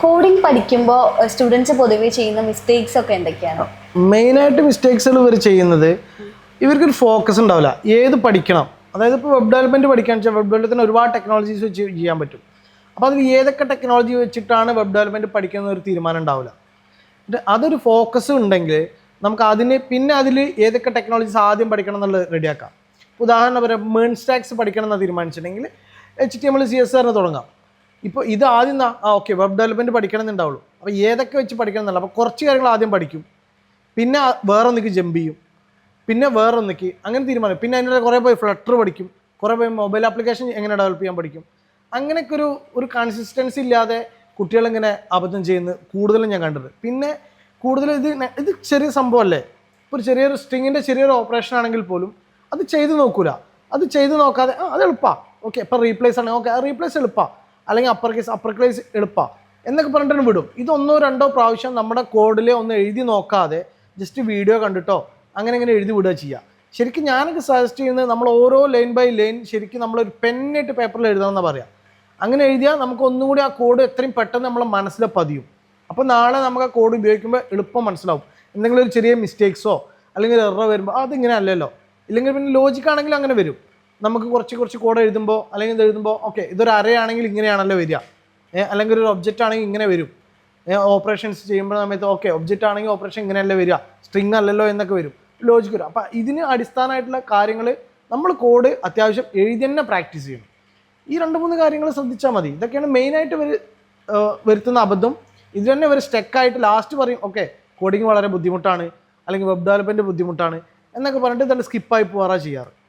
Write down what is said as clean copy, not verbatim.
Coding പഠിക്കുമ്പോൾ students പൊതുവെ ചെയ്യുന്ന മിസ്റ്റേക്സ് ഒക്കെ എന്തൊക്കെയാണ്? മെയിനായിട്ട് മിസ്റ്റേക്സുകൾ ഇവർ ചെയ്യുന്നത്, ഇവർക്കൊരു ഫോക്കസ് ഉണ്ടാവില്ല ഏത് പഠിക്കണം. അതായത് ഇപ്പോൾ വെബ് ഡെവലപ്മെൻറ്റ് പഠിക്കുകയാണെന്ന് വെച്ചാൽ വെബ് ഡെവലപ്മെൻറ്റിന് ഒരുപാട് ടെക്നോളജീസ് വെച്ച് ചെയ്യാൻ പറ്റും. അപ്പോൾ അതിൽ ഏതൊക്കെ ടെക്നോളജി വെച്ചിട്ടാണ് വെബ് ഡെവലപ്മെൻറ്റ് പഠിക്കുന്ന ഒരു തീരുമാനം ഉണ്ടാവില്ല. അതൊരു ഫോക്കസ് ഉണ്ടെങ്കിൽ നമുക്ക് അതിന് പിന്നെ അതിൽ ഏതൊക്കെ ടെക്നോളജീസ് ആദ്യം പഠിക്കണം എന്നുള്ളത് റെഡിയാക്കാം. ഉദാഹരണം പറയാം, മേൺ സ്റ്റാക്സ് പഠിക്കണം എന്ന് തീരുമാനിച്ചിട്ടുണ്ടെങ്കിൽ HTML CSS തുടങ്ങാം. ഇപ്പോൾ ഇത് ആദ്യം ഓക്കെ വെബ് ഡെവലപ്മെൻറ്റ് പഠിക്കണം എന്നുണ്ടാവുള്ളൂ. അപ്പോൾ ഏതൊക്കെ വെച്ച് പഠിക്കണം എന്നല്ല, അപ്പോൾ കുറച്ച് കാര്യങ്ങൾ ആദ്യം പഠിക്കും, പിന്നെ വേറൊന്നിക്ക് ജമ്പ് ചെയ്യും, പിന്നെ വേറൊന്നിക്ക് അങ്ങനെ തീരുമാനം. പിന്നെ അതിൻ്റെ കുറേ പോയി ഫ്ലട്ടർ പഠിക്കും, കുറേ പോയി മൊബൈൽ ആപ്ലിക്കേഷൻ എങ്ങനെ ഡെവലപ്പ് ചെയ്യാൻ പഠിക്കും. അങ്ങനെയൊക്കെ ഒരു കൺസിസ്റ്റൻസി ഇല്ലാതെ കുട്ടികളിങ്ങനെ അബദ്ധം ചെയ്യുന്നത് കൂടുതലും ഞാൻ കണ്ടത്. പിന്നെ കൂടുതൽ ഇത് ചെറിയ സംഭവമല്ലേ, ഇപ്പോൾ ഒരു ചെറിയൊരു സ്ട്രിങ്ങിൻ്റെ ചെറിയൊരു ഓപ്പറേഷൻ ആണെങ്കിൽ പോലും അത് ചെയ്ത് നോക്കൂല. അത് ചെയ്ത് നോക്കാതെ അത് എളുപ്പമാണ്, ഓക്കെ ഇപ്പോൾ റീപ്ലേസ് ആണ്, ഓക്കെ റീപ്ലേസ് എളുപ്പമാണ്, അല്ലെങ്കിൽ അപ്പർ കേസ് എളുപ്പമാണ് എന്നൊക്കെ പറഞ്ഞിട്ട് വിടും. ഇതൊന്നോ രണ്ടോ പ്രാവശ്യം നമ്മുടെ കോഡിൽ ഒന്ന് എഴുതി നോക്കാതെ ജസ്റ്റ് വീഡിയോ കണ്ടിട്ടോ അങ്ങനെ എഴുതി വിടുക ചെയ്യുക. ശരിക്കും ഞാനൊക്കെ സജസ്റ്റ് ചെയ്യുന്നത് നമ്മൾ ഓരോ ലൈൻ ബൈ ലൈൻ ശരിക്കും നമ്മളൊരു പെന്നായിട്ട് പേപ്പറിൽ എഴുതാമെന്നാണ് പറയാം. അങ്ങനെ എഴുതിയാൽ നമുക്ക് ഒന്നും കൂടി ആ കോഡ് എത്രയും പെട്ടെന്ന് നമ്മളെ മനസ്സിൽ പതിയും. അപ്പോൾ നാളെ നമുക്ക് ആ കോഡ് ഉപയോഗിക്കുമ്പോൾ എളുപ്പം മനസ്സിലാവും. എന്തെങ്കിലും ഒരു ചെറിയ മിസ്റ്റേക്സോ അല്ലെങ്കിൽ എറർ വരുമ്പോൾ അതിങ്ങനെ അല്ലല്ലോ, ഇല്ലെങ്കിൽ പിന്നെ ലോജിക്കാണെങ്കിൽ അങ്ങനെ വരും. നമുക്ക് കുറച്ച് കോഡ് എഴുതുമ്പോൾ അല്ലെങ്കിൽ ഇത് എഴുതുമ്പോൾ ഓക്കെ ഇതൊരു അറയാണെങ്കിൽ ഇങ്ങനെയാണല്ലോ വരിക, അല്ലെങ്കിൽ ഒരു ഒബ്ജക്റ്റ് ആണെങ്കിൽ ഇങ്ങനെ വരും. ഓപ്പറേഷൻസ് ചെയ്യുമ്പോൾ സമയത്ത് ഓക്കെ ഒബ്ജക്റ്റ് ആണെങ്കിൽ ഓപ്പറേഷൻ ഇങ്ങനെയല്ലേ വരിക, സ്ട്രിങ് അല്ലല്ലോ എന്നൊക്കെ വരും, ലോജിക്ക് വരും. അപ്പോൾ ഇതിന് അടിസ്ഥാനമായിട്ടുള്ള കാര്യങ്ങൾ നമ്മൾ കോഡ് അത്യാവശ്യം എഴുതി തന്നെ പ്രാക്ടീസ് ചെയ്യണം. ഈ 2-3 കാര്യങ്ങൾ ശ്രദ്ധിച്ചാൽ മതി. ഇതൊക്കെയാണ് മെയിനായിട്ട് വരുത്തുന്ന അബദ്ധം. ഇത് തന്നെ ഇവർ സ്റ്റെക്കായിട്ട് ലാസ്റ്റ് പറയും ഓക്കെ കോഡിങ് വളരെ ബുദ്ധിമുട്ടാണ് അല്ലെങ്കിൽ വെബ് ഡെവലപ്മെൻറ്റ് ബുദ്ധിമുട്ടാണ് എന്നൊക്കെ പറഞ്ഞിട്ട് തന്നെ സ്കിപ്പായി പോകാറാണ് ചെയ്യാറ്.